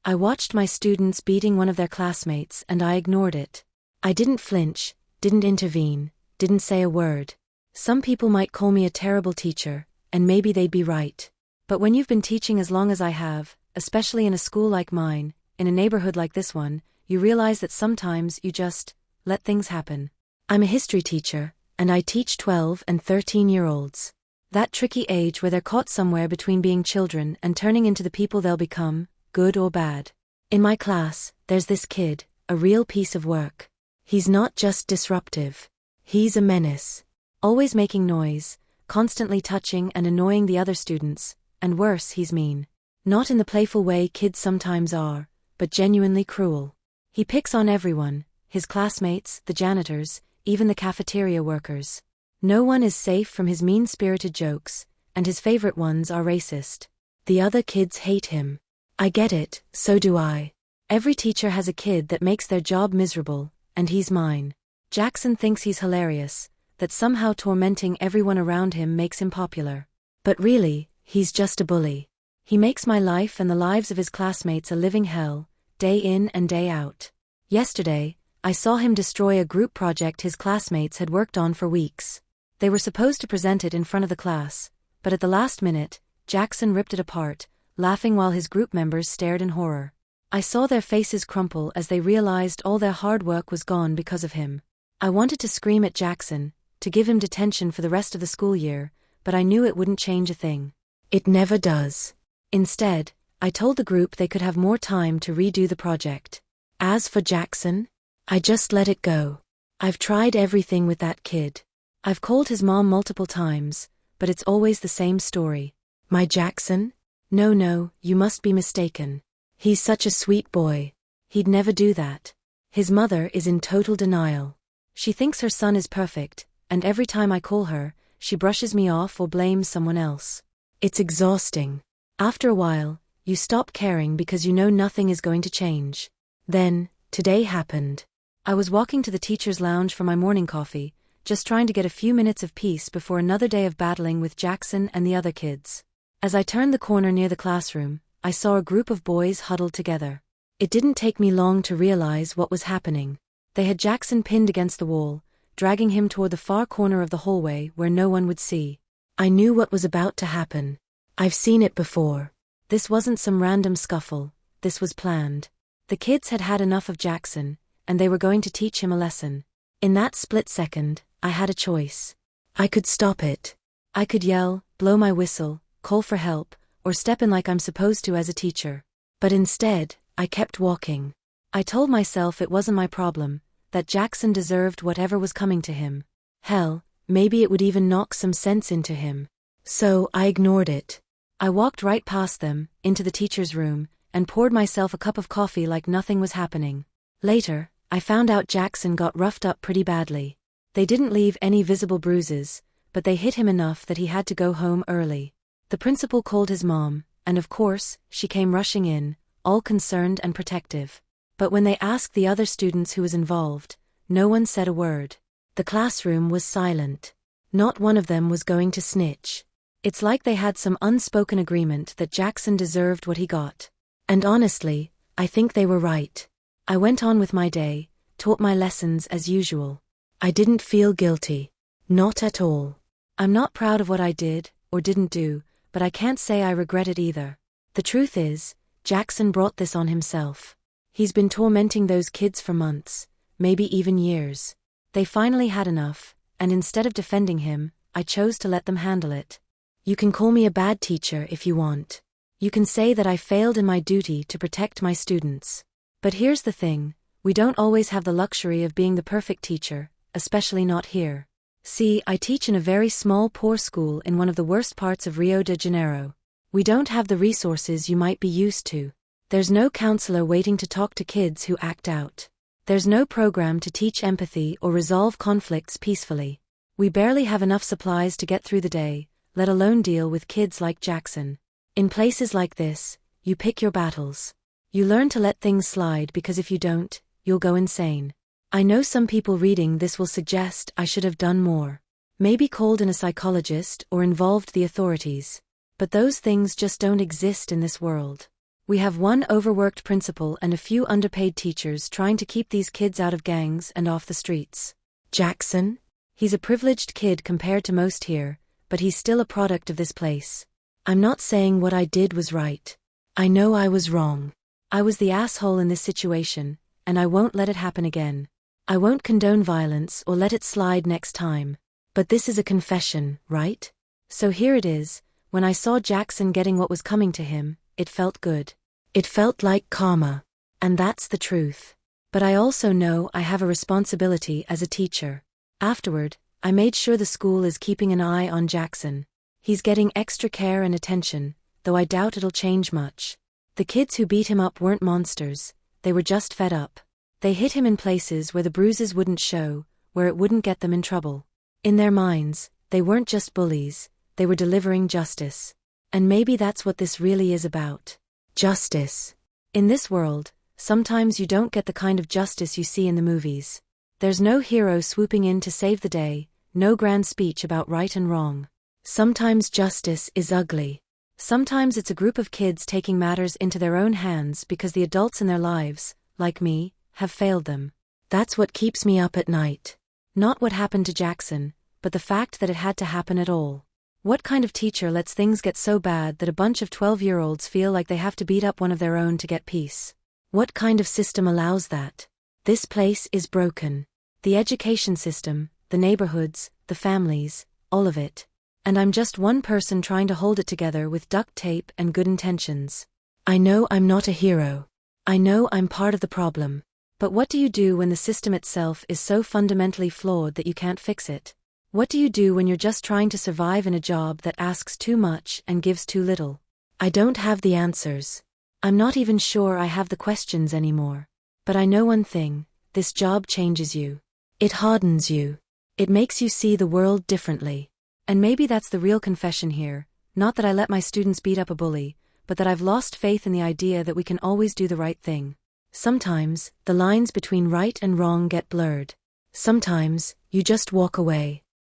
I watched my students beating one of their classmates and I ignored it. I didn't flinch, didn't intervene, didn't say a word. Some people might call me a terrible teacher, and maybe they'd be right. But when you've been teaching as long as I have, especially in a school like mine, in a neighborhood like this one, you realize that sometimes you just let things happen. I'm a history teacher, and I teach 12 and 13-year-olds. That tricky age where they're caught somewhere between being children and turning into the people they'll become, good or bad. In my class, there's this kid, a real piece of work. He's not just disruptive. He's a menace. Always making noise, constantly touching and annoying the other students, and worse, he's mean. Not in the playful way kids sometimes are, but genuinely cruel. He picks on everyone, his classmates, the janitors, even the cafeteria workers. No one is safe from his mean-spirited jokes, and his favorite ones are racist. The other kids hate him. I get it, so do I. Every teacher has a kid that makes their job miserable, and he's mine. Jackson thinks he's hilarious, that somehow tormenting everyone around him makes him popular. But really, he's just a bully. He makes my life and the lives of his classmates a living hell, day in and day out. Yesterday, I saw him destroy a group project his classmates had worked on for weeks. They were supposed to present it in front of the class, but at the last minute, Jackson ripped it apart, laughing while his group members stared in horror. I saw their faces crumple as they realized all their hard work was gone because of him. I wanted to scream at Jackson, to give him detention for the rest of the school year, but I knew it wouldn't change a thing. It never does. Instead, I told the group they could have more time to redo the project. As for Jackson, I just let it go. I've tried everything with that kid. I've called his mom multiple times, but it's always the same story. My Jackson? No, you must be mistaken. He's such a sweet boy. He'd never do that. His mother is in total denial. She thinks her son is perfect, and every time I call her, she brushes me off or blames someone else. It's exhausting. After a while, you stop caring because you know nothing is going to change. Then, today happened. I was walking to the teacher's lounge for my morning coffee, just trying to get a few minutes of peace before another day of battling with Jackson and the other kids. As I turned the corner near the classroom, I saw a group of boys huddled together. It didn't take me long to realize what was happening. They had Jackson pinned against the wall, dragging him toward the far corner of the hallway where no one would see. I knew what was about to happen. I've seen it before. This wasn't some random scuffle, this was planned. The kids had had enough of Jackson, and they were going to teach him a lesson. In that split second, I had a choice. I could stop it. I could yell, blow my whistle, call for help, or step in like I'm supposed to as a teacher. But instead, I kept walking. I told myself it wasn't my problem, that Jackson deserved whatever was coming to him. Hell, maybe it would even knock some sense into him. So I ignored it. I walked right past them, into the teacher's room, and poured myself a cup of coffee like nothing was happening. Later, I found out Jackson got roughed up pretty badly. They didn't leave any visible bruises, but they hit him enough that he had to go home early. The principal called his mom, and of course, she came rushing in, all concerned and protective. But when they asked the other students who was involved, no one said a word. The classroom was silent. Not one of them was going to snitch. It's like they had some unspoken agreement that Jackson deserved what he got. And honestly, I think they were right. I went on with my day, taught my lessons as usual. I didn't feel guilty. Not at all. I'm not proud of what I did, or didn't do, but I can't say I regret it either. The truth is, Jackson brought this on himself. He's been tormenting those kids for months, maybe even years. They finally had enough, and instead of defending him, I chose to let them handle it. You can call me a bad teacher if you want. You can say that I failed in my duty to protect my students. But here's the thing, we don't always have the luxury of being the perfect teacher, especially not here. See, I teach in a very small poor school in one of the worst parts of Rio de Janeiro. We don't have the resources you might be used to. There's no counselor waiting to talk to kids who act out. There's no program to teach empathy or resolve conflicts peacefully. We barely have enough supplies to get through the day, let alone deal with kids like Jackson. In places like this, you pick your battles. You learn to let things slide because if you don't, you'll go insane. I know some people reading this will suggest I should have done more. Maybe called in a psychologist or involved the authorities. But those things just don't exist in this world. We have one overworked principal and a few underpaid teachers trying to keep these kids out of gangs and off the streets. Jackson? He's a privileged kid compared to most here, but he's still a product of this place. I'm not saying what I did was right. I know I was wrong. I was the asshole in this situation, and I won't let it happen again. I won't condone violence or let it slide next time. But this is a confession, right? So here it is. When I saw Jackson getting what was coming to him, it felt good. It felt like karma. And that's the truth. But I also know I have a responsibility as a teacher. Afterward, I made sure the school is keeping an eye on Jackson. He's getting extra care and attention, though I doubt it'll change much. The kids who beat him up weren't monsters, they were just fed up. They hit him in places where the bruises wouldn't show, where it wouldn't get them in trouble. In their minds, they weren't just bullies, they were delivering justice. And maybe that's what this really is about. Justice. In this world, sometimes you don't get the kind of justice you see in the movies. There's no hero swooping in to save the day, no grand speech about right and wrong. Sometimes justice is ugly. Sometimes it's a group of kids taking matters into their own hands because the adults in their lives, like me, have failed them. That's what keeps me up at night. Not what happened to Jackson, but the fact that it had to happen at all. What kind of teacher lets things get so bad that a bunch of 12-year-olds feel like they have to beat up one of their own to get peace? What kind of system allows that? This place is broken. The education system, the neighborhoods, the families, all of it. And I'm just one person trying to hold it together with duct tape and good intentions. I know I'm not a hero. I know I'm part of the problem. But what do you do when the system itself is so fundamentally flawed that you can't fix it? What do you do when you're just trying to survive in a job that asks too much and gives too little? I don't have the answers. I'm not even sure I have the questions anymore. But I know one thing, this job changes you. It hardens you. It makes you see the world differently. And maybe that's the real confession here, not that I let my students beat up a bully, but that I've lost faith in the idea that we can always do the right thing. Sometimes, the lines between right and wrong get blurred. Sometimes, you just walk away.